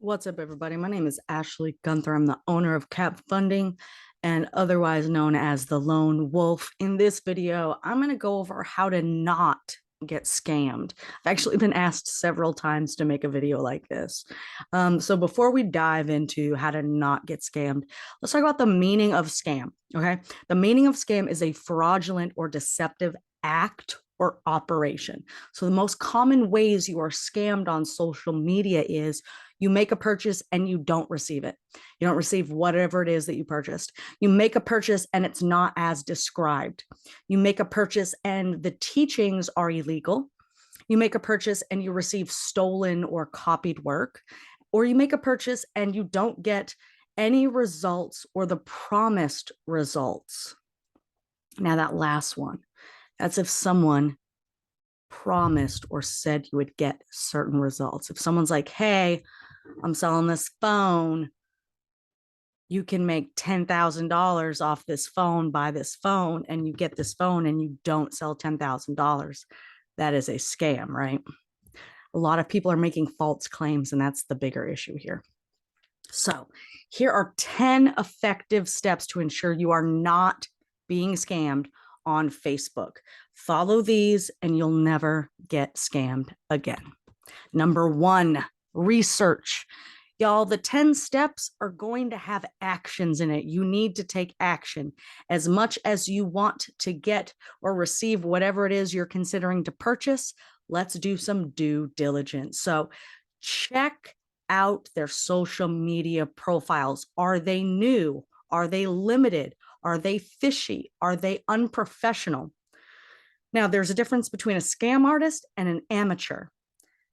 What's up, everybody? My name is Ashley Gunther. I'm the owner of Cap Funding and otherwise known as the Lone Wolf. In this video, I'm going to go over how to not get scammed. I've actually been asked several times to make a video like this. So before we dive into how to not get scammed, let's talk about the meaning of scam. Okay. The meaning of scam is a fraudulent or deceptive act or operation. So the most common ways you are scammed on social media is you make a purchase and you don't receive it. You don't receive whatever it is that you purchased. You make a purchase and it's not as described. You make a purchase and the teachings are illegal. You make a purchase and you receive stolen or copied work. Or you make a purchase and you don't get any results or the promised results. Now, that last one, that's if someone promised or said you would get certain results. If someone's like, hey, I'm selling this phone, you can make $10,000 off this phone, buy this phone, and you get this phone and you don't sell $10,000. That is a scam, right? A lot of people are making false claims, and that's the bigger issue here. So here are 10 effective steps to ensure you are not being scammed on Facebook. Follow these and you'll never get scammed again. Number one, research. Y'all, the 10 steps are going to have actions in it. You need to take action. As much as you want to get or receive whatever it is you're considering to purchase, let's do some due diligence. So check out their social media profiles. Are they new? Are they limited? Are they fishy? Are they unprofessional? Now, there's a difference between a scam artist and an amateur.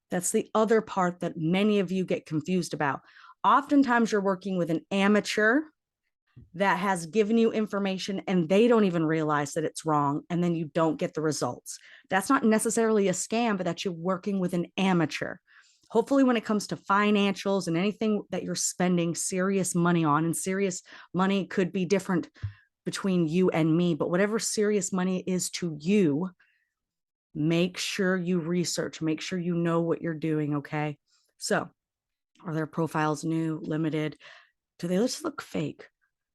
That's the other part that many of you get confused about. Oftentimes, you're working with an amateur that has given you information and they don't even realize that it's wrong, and then you don't get the results. That's not necessarily a scam, but that you're working with an amateur. Hopefully, when it comes to financials and anything that you're spending serious money on, and serious money could be different between you and me, but whatever serious money is to you, make sure you research, make sure you know what you're doing, okay? So, are their profiles new, limited? Do they just look fake?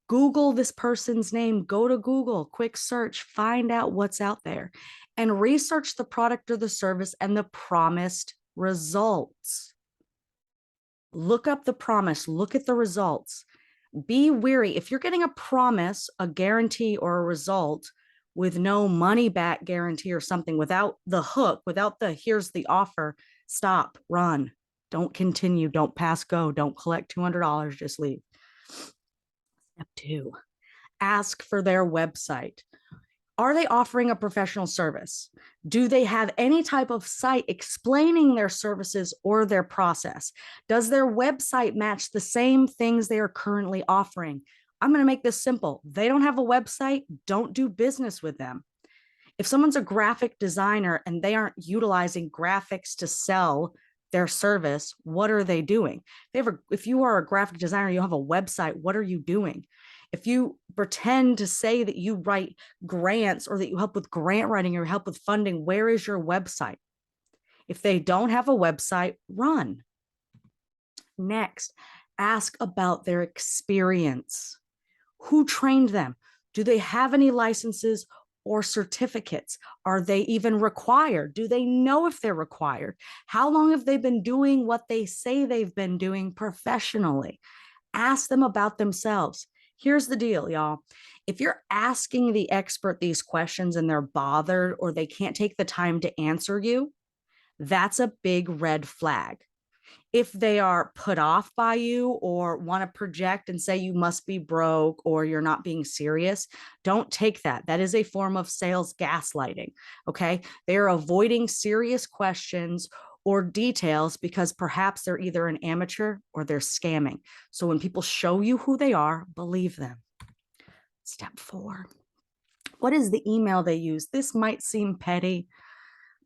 Google this person's name, go to Google, quick search, find out what's out there, and research the product or the service and the promised results. Look up the promise, look at the results. Be wary. If you're getting a promise, a guarantee, or a result with no money back guarantee or something, without the hook, without the here's the offer, stop, run. Don't continue, don't pass go, don't collect $200, just leave. Step two, ask for their website. Are they offering a professional service? Do they have any type of site explaining their services or their process? Does their website match the same things they are currently offering? I'm going to make this simple. They don't have a website, don't do business with them. If someone's a graphic designer and they aren't utilizing graphics to sell their service, what are they doing? If you are a graphic designer, you have a website, what are you doing? If you pretend to say that you write grants or that you help with grant writing or help with funding, where is your website? If they don't have a website, run. Next, ask about their experience. Who trained them? Do they have any licenses or certificates? Are they even required? Do they know if they're required? How long have they been doing what they say they've been doing professionally? Ask them about themselves. Here's the deal, y'all. If you're asking the expert these questions and they're bothered or they can't take the time to answer you, that's a big red flag. If they are put off by you or want to project and say you must be broke or you're not being serious, don't take that. That is a form of sales gaslighting. Okay. They are avoiding serious questions or details because perhaps they're either an amateur or they're scamming. So when people show you who they are, believe them. Step four, what is the email they use? This might seem petty,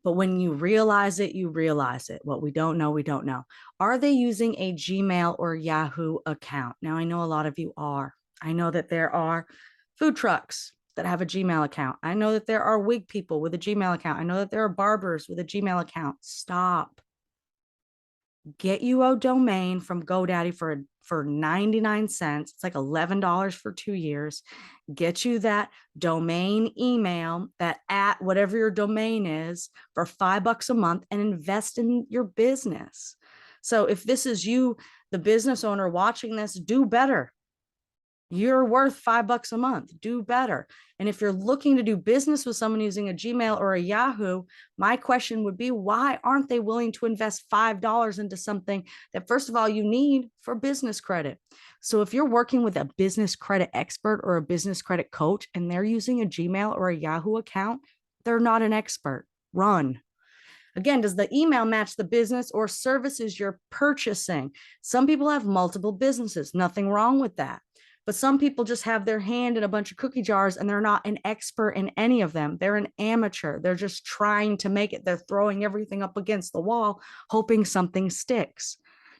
but when you realize it, you realize it. What we don't know, we don't know. Are they using a Gmail or Yahoo account? Now, I know a lot of you are. I know that there are food trucks that have a Gmail account. I know that there are wig people with a Gmail account. I know that there are barbers with a Gmail account. Stop. Get you a domain from GoDaddy for 99 cents. It's like $11 for 2 years. Get you that domain email, that at whatever your domain is, for $5 a month, and invest in your business. So if this is you, the business owner watching this, do better. You're worth $5 a month. Do better. And if you're looking to do business with someone using a Gmail or a Yahoo, my question would be, why aren't they willing to invest $5 into something that, first of all, you need for business credit? So if you're working with a business credit expert or a business credit coach and they're using a Gmail or a Yahoo account, they're not an expert. Run. Again, does the email match the business or services you're purchasing? Some people have multiple businesses. Nothing wrong with that. But some people just have their hand in a bunch of cookie jars and they're not an expert in any of them. They're an amateur. They're just trying to make it. They're throwing everything up against the wall, hoping something sticks.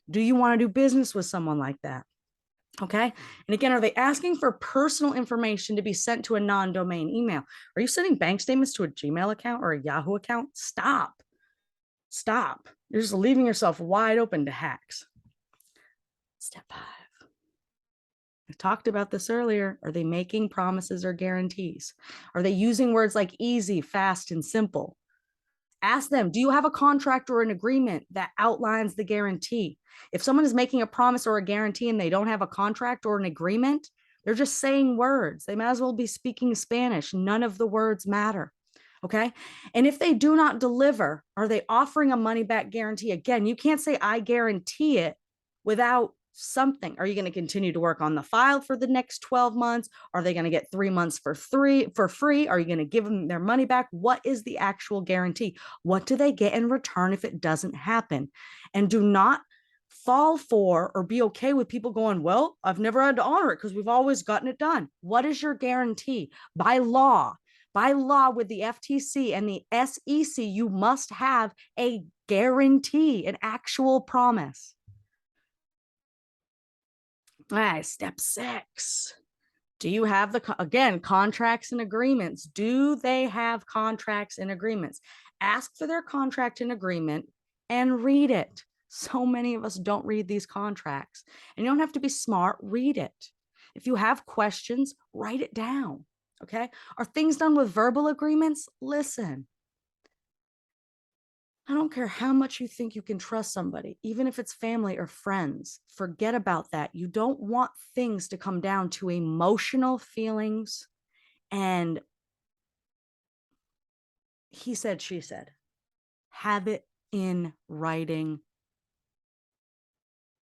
Do you want to do business with someone like that? Okay. And again, are they asking for personal information to be sent to a non-domain email? Are you sending bank statements to a Gmail account or a Yahoo account? Stop. Stop. You're just leaving yourself wide open to hacks. Step 5. I talked about this earlier. Are they making promises or guarantees? Are they using words like easy, fast, and simple? Ask them, do you have a contract or an agreement that outlines the guarantee? If someone is making a promise or a guarantee and they don't have a contract or an agreement, they're just saying words. They might as well be speaking Spanish. None of the words matter. Okay. And if they do not deliver, are they offering a money back guarantee? Again, you can't say I guarantee it without something. Are you going to continue to work on the file for the next 12 months? Are they going to get 3 months for free? Are you going to give them their money back? What is the actual guarantee? What do they get in return if it doesn't happen? And do not fall for or be okay with people going, well, I've never had to honor it because we've always gotten it done. What is your guarantee? By law, with the FTC and the SEC, you must have a guarantee, an actual promise. All right, step 6. Do you have again, contracts and agreements? Do they have contracts and agreements? Ask for their contract and agreement and read it. So many of us don't read these contracts. And you don't have to be smart, read it. If you have questions, write it down. Okay. Are things done with verbal agreements? Listen, I don't care how much you think you can trust somebody, even if it's family or friends, forget about that. You don't want things to come down to emotional feelings and he said, she said. Have it in writing.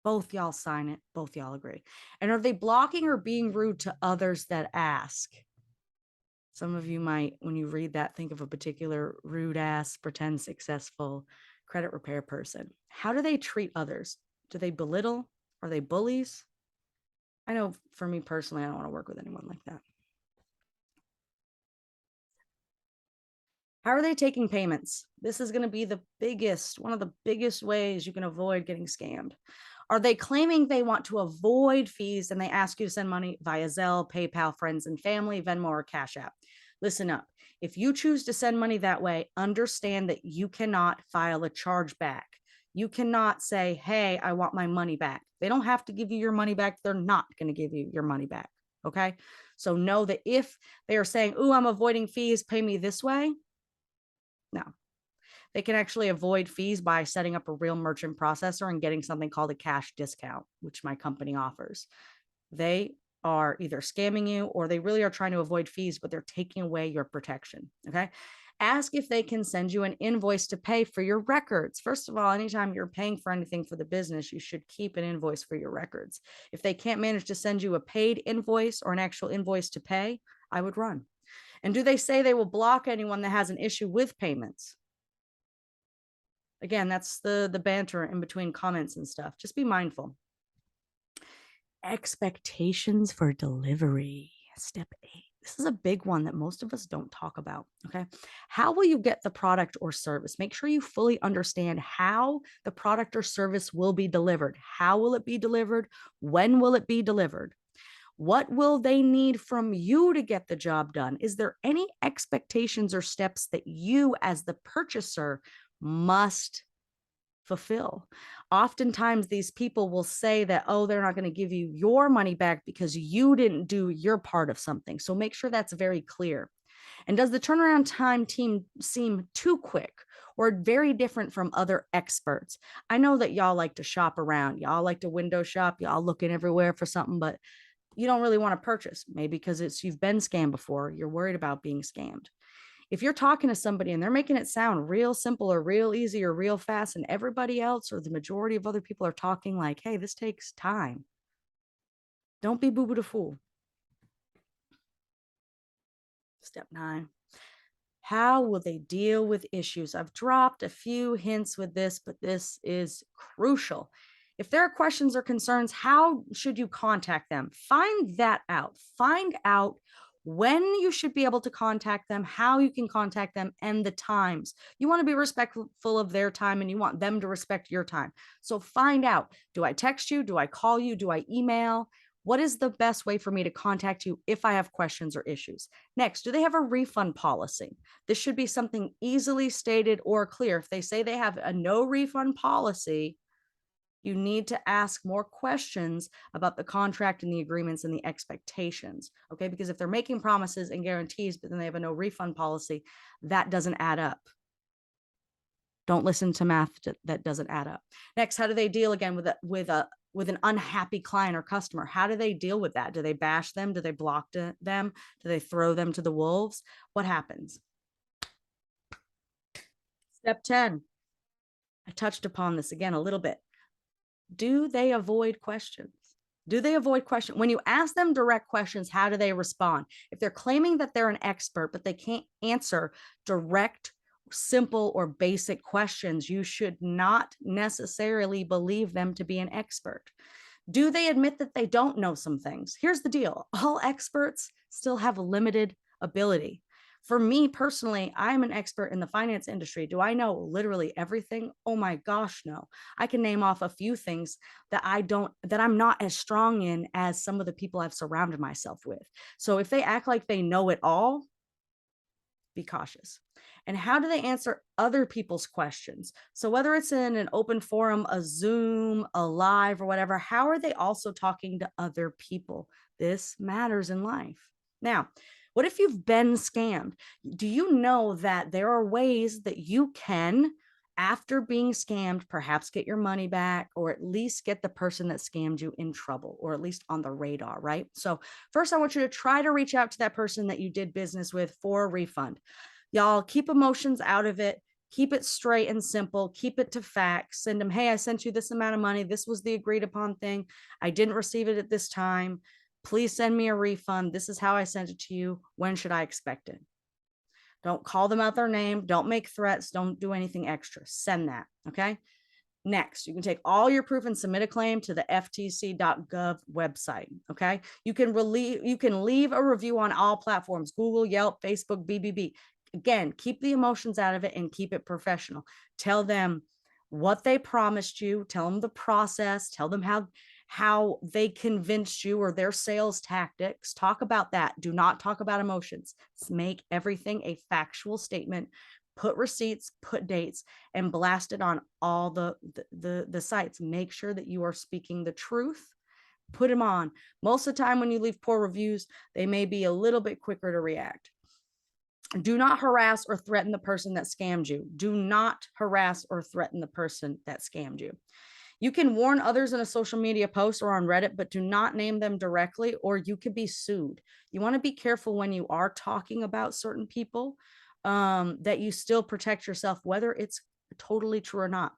Both y'all sign it. Both y'all agree. And are they blocking or being rude to others that ask? Some of you might, when you read that, think of a particular rude ass, pretend successful credit repair person. How do they treat others? Do they belittle? Are they bullies? I know for me personally, I don't want to work with anyone like that. How are they taking payments? This is going to be one of the biggest ways you can avoid getting scammed. Are they claiming they want to avoid fees and they ask you to send money via Zelle, PayPal, friends and family, Venmo, or Cash App? Listen up. If you choose to send money that way, understand that you cannot file a chargeback. You cannot say, hey, I want my money back. They don't have to give you your money back. They're not going to give you your money back. Okay. So know that if they are saying, oh, I'm avoiding fees, pay me this way. No, they can actually avoid fees by setting up a real merchant processor and getting something called a cash discount, which my company offers. They are either scamming you or they really are trying to avoid fees, but they're taking away your protection. Okay. Ask if they can send you an invoice to pay for your records. First of all, anytime you're paying for anything for the business, you should keep an invoice for your records. If they can't manage to send you a paid invoice or an actual invoice to pay, I would run. And do they say they will block anyone that has an issue with payments? Again, that's the banter in between comments and stuff. Just be mindful. Expectations for delivery. Step 8. This is a big one that most of us don't talk about. Okay. How will you get the product or service? Make sure you fully understand how the product or service will be delivered. How will it be delivered? When will it be delivered? What will they need from you to get the job done? Is there any expectations or steps that you as the purchaser must fulfill. Oftentimes, these people will say that, oh, they're not going to give you your money back because you didn't do your part of something. So make sure that's very clear. And does the turnaround time team seem too quick or very different from other experts? I know that y'all like to shop around. Y'all like to window shop. Y'all looking everywhere for something, but you don't really want to purchase. Maybe because you've been scammed before. You're worried about being scammed. If you're talking to somebody and they're making it sound real simple or real easy or real fast, and everybody else or the majority of other people are talking like, hey, this takes time, don't be boo boo the fool. Step 9. How will they deal with issues? I've dropped a few hints with this, but this is crucial. If there are questions or concerns, how should you contact them? Find that out. Find out when you should be able to contact them, how you can contact them, and the times. You want to be respectful of their time and you want them to respect your time. So find out, do I text you? Do I call you? Do I email? What is the best way for me to contact you if I have questions or issues? Next, do they have a refund policy? This should be something easily stated or clear. If they say they have a no refund policy, you need to ask more questions about the contract and the agreements and the expectations, okay? Because if they're making promises and guarantees, but then they have a no refund policy, that doesn't add up. Don't listen to math that doesn't add up. Next, how do they deal again with an unhappy client or customer? How do they deal with that? Do they bash them? Do they block them? Do they throw them to the wolves? What happens? Step 10. I touched upon this again a little bit. Do they avoid questions? Do they avoid questions? When you ask them direct questions, how do they respond? If they're claiming that they're an expert, but they can't answer direct, simple, or basic questions, you should not necessarily believe them to be an expert. Do they admit that they don't know some things? Here's the deal. All experts still have limited ability. For me personally, I'm an expert in the finance industry. Do I know literally everything? Oh my gosh, no. I can name off a few things that I'm not as strong in as some of the people I've surrounded myself with. So if they act like they know it all, be cautious. And how do they answer other people's questions? So whether it's in an open forum, a Zoom, a live, or whatever, how are they also talking to other people? This matters in life. Now, what if you've been scammed? Do you know that there are ways that you can, after being scammed, perhaps get your money back, or at least get the person that scammed you in trouble, or at least on the radar, right? So first, I want you to try to reach out to that person that you did business with for a refund. Y'all keep emotions out of it. Keep it straight and simple. Keep it to facts. Send them, hey, I sent you this amount of money. This was the agreed upon thing. I didn't receive it at this time. Please send me a refund. This is how I sent it to you. When should I expect it? Don't call them out their name. Don't make threats. Don't do anything extra. Send that. Okay. Next, you can take all your proof and submit a claim to the ftc.gov website. Okay. You can leave a review on all platforms: Google, Yelp, Facebook, BBB. Again, keep the emotions out of it and keep it professional. Tell them what they promised you. Tell them the process. Tell them how they convinced you or their sales tactics. Talk about that. Do not talk about emotions. Make everything a factual statement. Put receipts, put dates, and blast it on all the sites. Make sure that you are speaking the truth. Put them on. Most of the time when you leave poor reviews, they may be a little bit quicker to react. Do not harass or threaten the person that scammed you. Do not harass or threaten the person that scammed you. You can warn others in a social media post or on Reddit, but do not name them directly, or you could be sued. You want to be careful when you are talking about certain people, that you still protect yourself, whether it's totally true or not.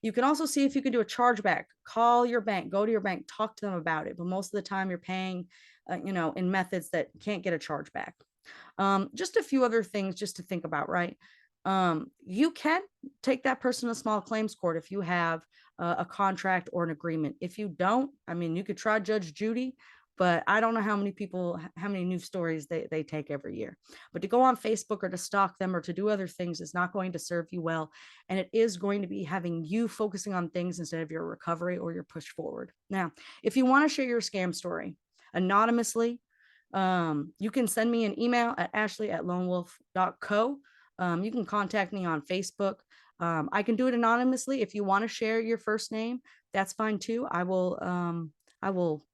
You can also see if you can do a chargeback. Call your bank, go to your bank, talk to them about it. But most of the time you're paying, in methods that can't get a chargeback. Just a few other things just to think about, right? You can take that person to small claims court if you have a contract or an agreement. If you don't, you could try Judge Judy, but I don't know how many news stories they take every year. But to go on Facebook or to stalk them or to do other things is not going to serve you well. And it is going to be having you focusing on things instead of your recovery or your push forward. Now, if you want to share your scam story anonymously, you can send me an email at ashley@lonewolf.co. You can contact me on Facebook. I can do it anonymously. If you want to share your first name, that's fine too. I will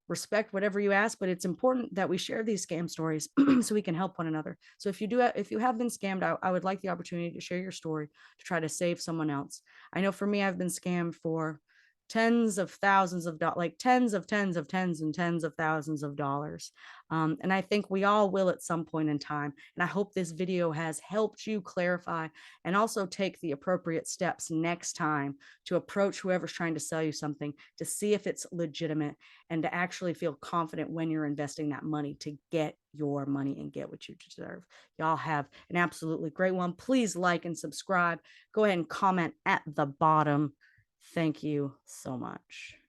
respect whatever you ask, but it's important that we share these scam stories so we can help one another. So if you have been scammed, I would like the opportunity to share your story to try to save someone else. I know for me, I've been scammed for tens of thousands of dollars, like tens of thousands of dollars. And I think we all will at some point in time. And I hope this video has helped you clarify and also take the appropriate steps next time to approach whoever's trying to sell you something to see if it's legitimate and to actually feel confident when you're investing that money to get your money and get what you deserve. Y'all have an absolutely great one. Please like and subscribe. Go ahead and comment at the bottom. Thank you so much.